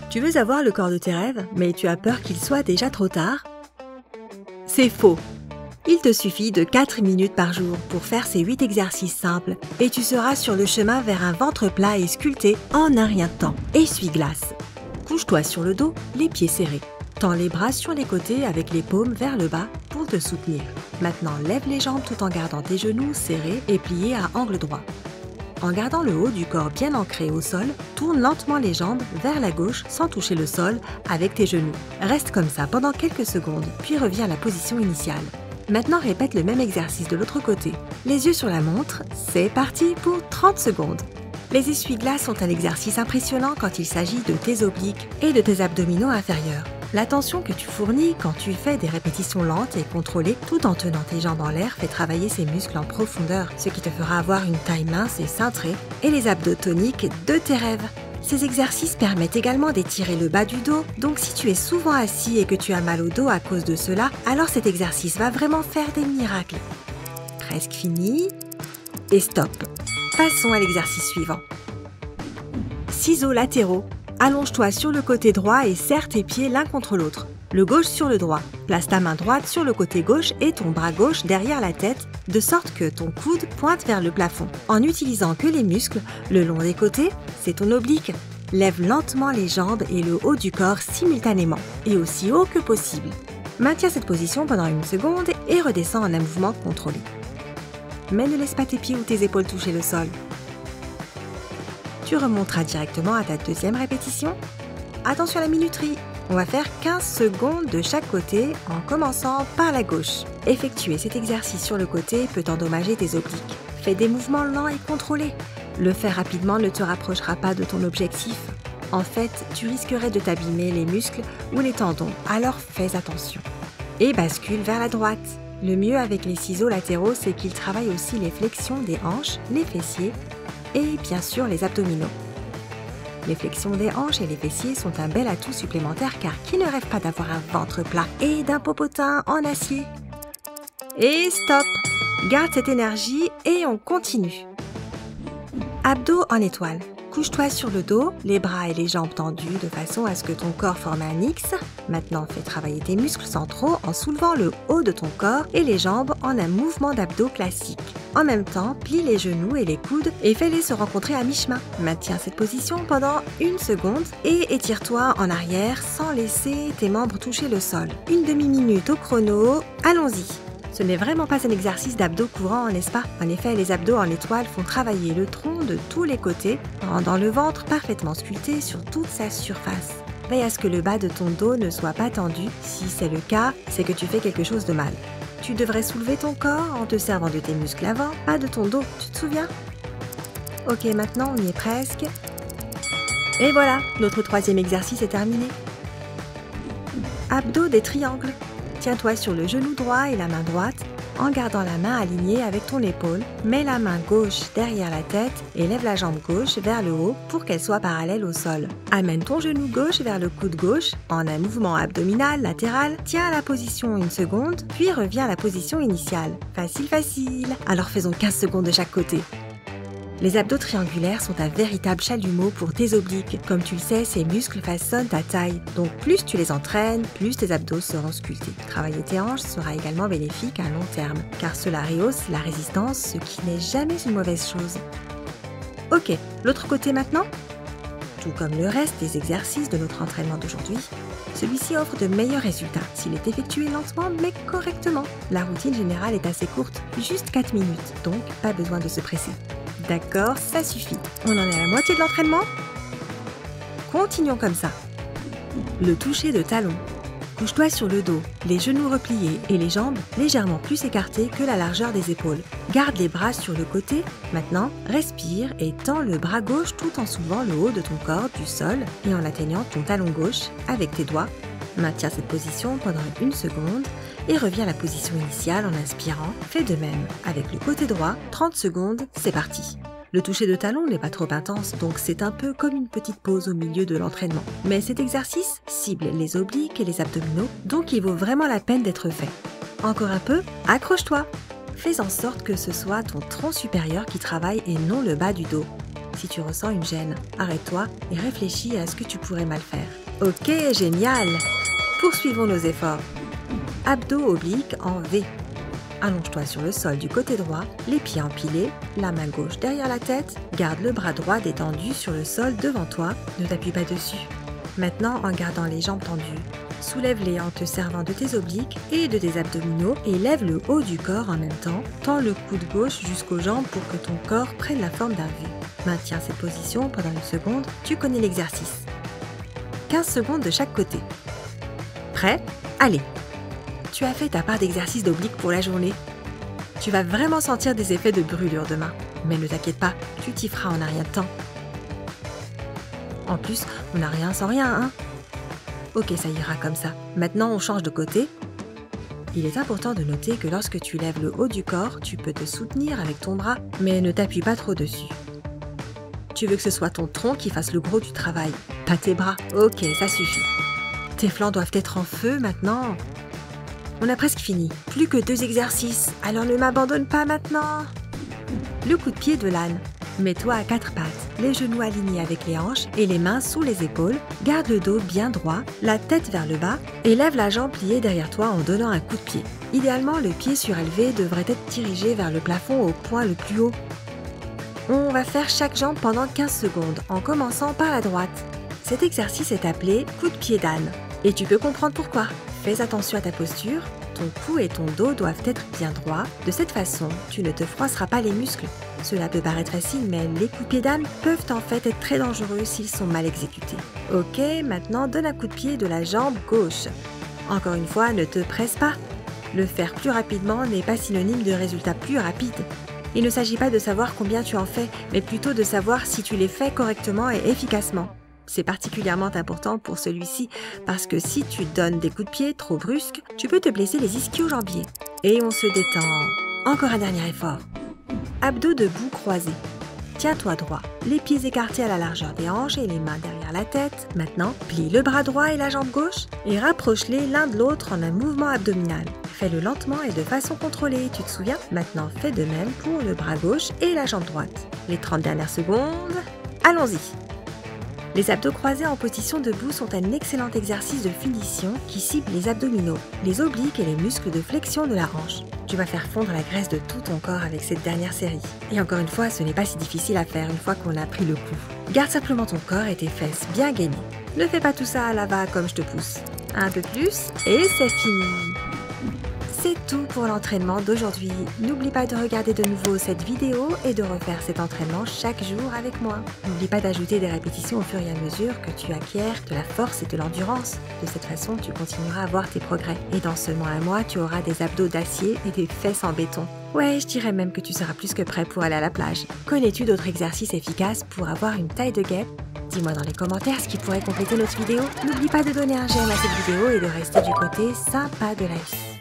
Tu veux avoir le corps de tes rêves, mais tu as peur qu'il soit déjà trop tard? C'est faux! Il te suffit de 4 minutes par jour pour faire ces 8 exercices simples et tu seras sur le chemin vers un ventre plat et sculpté en un rien de temps. Essuie-glace. Couche-toi sur le dos, les pieds serrés. Tends les bras sur les côtés avec les paumes vers le bas pour te soutenir. Maintenant, lève les jambes tout en gardant tes genoux serrés et pliés à angle droit. En gardant le haut du corps bien ancré au sol, tourne lentement les jambes vers la gauche sans toucher le sol avec tes genoux. Reste comme ça pendant quelques secondes, puis reviens à la position initiale. Maintenant, répète le même exercice de l'autre côté. Les yeux sur la montre, c'est parti pour 30 secondes. Les essuie-glaces sont un exercice impressionnant quand il s'agit de tes obliques et de tes abdominaux inférieurs. La tension que tu fournis quand tu fais des répétitions lentes et contrôlées tout en tenant tes jambes en l'air fait travailler ces muscles en profondeur, ce qui te fera avoir une taille mince et cintrée et les abdos toniques de tes rêves. Ces exercices permettent également d'étirer le bas du dos, donc si tu es souvent assis et que tu as mal au dos à cause de cela, alors cet exercice va vraiment faire des miracles. Presque fini. Et stop. Passons à l'exercice suivant. Ciseaux latéraux. Allonge-toi sur le côté droit et serre tes pieds l'un contre l'autre. Le gauche sur le droit. Place ta main droite sur le côté gauche et ton bras gauche derrière la tête, de sorte que ton coude pointe vers le plafond. En n'utilisant que les muscles, le long des côtés, c'est ton oblique. Lève lentement les jambes et le haut du corps simultanément, et aussi haut que possible. Maintiens cette position pendant 1 seconde et redescends en un mouvement contrôlé. Mais ne laisse pas tes pieds ou tes épaules toucher le sol. Tu remonteras directement à ta deuxième répétition. Attention à la minuterie, on va faire 15 secondes de chaque côté en commençant par la gauche. Effectuer cet exercice sur le côté peut endommager tes obliques. Fais des mouvements lents et contrôlés. Le faire rapidement ne te rapprochera pas de ton objectif. En fait, tu risquerais de t'abîmer les muscles ou les tendons, alors fais attention. Et bascule vers la droite. Le mieux avec les ciseaux latéraux, c'est qu'ils travaillent aussi les flexions des hanches, les fessiers et bien sûr les abdominaux. Les flexions des hanches et les fessiers sont un bel atout supplémentaire car qui ne rêve pas d'avoir un ventre plat et d'un popotin en acier? Et stop! Garde cette énergie et on continue. Abdos en étoile. Couche-toi sur le dos, les bras et les jambes tendus de façon à ce que ton corps forme un X. Maintenant, fais travailler tes muscles centraux en soulevant le haut de ton corps et les jambes en un mouvement d'abdos classique. En même temps, plie les genoux et les coudes et fais-les se rencontrer à mi-chemin. Maintiens cette position pendant 1 seconde et étire-toi en arrière sans laisser tes membres toucher le sol. 1 demi-minute au chrono, allons-y! Ce n'est vraiment pas un exercice d'abdos courant, n'est-ce pas? En effet, les abdos en étoile font travailler le tronc de tous les côtés, rendant le ventre parfaitement sculpté sur toute sa surface. Veille à ce que le bas de ton dos ne soit pas tendu. Si c'est le cas, c'est que tu fais quelque chose de mal. Tu devrais soulever ton corps en te servant de tes muscles avant, pas de ton dos, tu te souviens? Ok, maintenant on y est presque. Et voilà, notre 3e exercice est terminé. Abdos des triangles. Tiens-toi sur le genou droit et la main droite en gardant la main alignée avec ton épaule. Mets la main gauche derrière la tête et lève la jambe gauche vers le haut pour qu'elle soit parallèle au sol. Amène ton genou gauche vers le coude gauche en un mouvement abdominal latéral. Tiens à la position 1 seconde, puis reviens à la position initiale. Facile, facile. Alors faisons 15 secondes de chaque côté. Les abdos triangulaires sont un véritable chalumeau pour tes obliques. Comme tu le sais, ces muscles façonnent ta taille. Donc plus tu les entraînes, plus tes abdos seront sculptés. Travailler tes hanches sera également bénéfique à long terme, car cela rehausse la résistance, ce qui n'est jamais une mauvaise chose. Ok, l'autre côté maintenant? Tout comme le reste des exercices de notre entraînement d'aujourd'hui, celui-ci offre de meilleurs résultats s'il est effectué lentement mais correctement. La routine générale est assez courte, juste 4 minutes, donc pas besoin de se presser. D'accord, ça suffit. On en est à la moitié de l'entraînement? Continuons comme ça. Le toucher de talon. Couche-toi sur le dos, les genoux repliés et les jambes légèrement plus écartées que la largeur des épaules. Garde les bras sur le côté. Maintenant, respire et tends le bras gauche tout en soulevant le haut de ton corps du sol et en atteignant ton talon gauche avec tes doigts. Maintiens cette position pendant 1 seconde et reviens à la position initiale en inspirant. Fais de même avec le côté droit. 30 secondes, c'est parti. Le toucher de talon n'est pas trop intense, donc c'est un peu comme une petite pause au milieu de l'entraînement. Mais cet exercice cible les obliques et les abdominaux, donc il vaut vraiment la peine d'être fait. Encore un peu, accroche-toi. Fais en sorte que ce soit ton tronc supérieur qui travaille et non le bas du dos. Si tu ressens une gêne, arrête-toi et réfléchis à ce que tu pourrais mal faire. Ok, génial! Poursuivons nos efforts. Abdos obliques en V. Allonge-toi sur le sol du côté droit, les pieds empilés, la main gauche derrière la tête. Garde le bras droit détendu sur le sol devant toi, ne t'appuie pas dessus. Maintenant, en gardant les jambes tendues, soulève-les en te servant de tes obliques et de tes abdominaux et lève le haut du corps en même temps. Tends le coude gauche jusqu'aux jambes pour que ton corps prenne la forme d'un V. Maintiens cette position pendant une seconde, tu connais l'exercice. 15 secondes de chaque côté. Prêt? Allez! Tu as fait ta part d'exercice d'oblique pour la journée. Tu vas vraiment sentir des effets de brûlure demain. Mais ne t'inquiète pas, tu t'y feras en un rien de temps. En plus, on n'a rien sans rien, hein? Ok, ça ira comme ça. Maintenant, on change de côté. Il est important de noter que lorsque tu lèves le haut du corps, tu peux te soutenir avec ton bras, mais ne t'appuie pas trop dessus. Tu veux que ce soit ton tronc qui fasse le gros du travail, pas tes bras. Ok, ça suffit. Tes flancs doivent être en feu maintenant. On a presque fini. Plus que 2 exercices, alors ne m'abandonne pas maintenant. Le coup de pied de l'âne. Mets-toi à 4 pattes, les genoux alignés avec les hanches et les mains sous les épaules. Garde le dos bien droit, la tête vers le bas et lève la jambe pliée derrière toi en donnant un coup de pied. Idéalement, le pied surélevé devrait être dirigé vers le plafond au point le plus haut. On va faire chaque jambe pendant 15 secondes en commençant par la droite. Cet exercice est appelé coup de pied d'âne. Et tu peux comprendre pourquoi. Fais attention à ta posture, ton cou et ton dos doivent être bien droits. De cette façon, tu ne te froisseras pas les muscles. Cela peut paraître facile, mais les coups de pied d'âne peuvent en fait être très dangereux s'ils sont mal exécutés. Ok, maintenant donne un coup de pied de la jambe gauche. Encore une fois, ne te presse pas. Le faire plus rapidement n'est pas synonyme de résultats plus rapides. Il ne s'agit pas de savoir combien tu en fais, mais plutôt de savoir si tu les fais correctement et efficacement. C'est particulièrement important pour celui-ci parce que si tu donnes des coups de pied trop brusques, tu peux te blesser les ischio-jambiers. Et on se détend. Encore un dernier effort. Abdos debout croisés. Tiens-toi droit, les pieds écartés à la largeur des hanches et les mains derrière la tête. Maintenant, plie le bras droit et la jambe gauche et rapproche-les l'un de l'autre en un mouvement abdominal. Fais-le lentement et de façon contrôlée, tu te souviens? Maintenant, fais de même pour le bras gauche et la jambe droite. Les 30 dernières secondes, allons-y! Les abdos croisés en position debout sont un excellent exercice de finition qui cible les abdominaux, les obliques et les muscles de flexion de la hanche. Tu vas faire fondre la graisse de tout ton corps avec cette dernière série. Et encore une fois, ce n'est pas si difficile à faire une fois qu'on a pris le coup. Garde simplement ton corps et tes fesses bien gainées. Ne fais pas tout ça à la va comme je te pousse. Un peu plus et c'est fini. C'est tout pour l'entraînement d'aujourd'hui. N'oublie pas de regarder de nouveau cette vidéo et de refaire cet entraînement chaque jour avec moi. N'oublie pas d'ajouter des répétitions au fur et à mesure que tu acquiers de la force et de l'endurance. De cette façon, tu continueras à voir tes progrès. Et dans seulement un mois, tu auras des abdos d'acier et des fesses en béton. Ouais, je dirais même que tu seras plus que prêt pour aller à la plage. Connais-tu d'autres exercices efficaces pour avoir une taille de guêpe? Dis-moi dans les commentaires ce qui pourrait compléter notre vidéo. N'oublie pas de donner un j'aime à cette vidéo et de rester du côté sympa de la vie.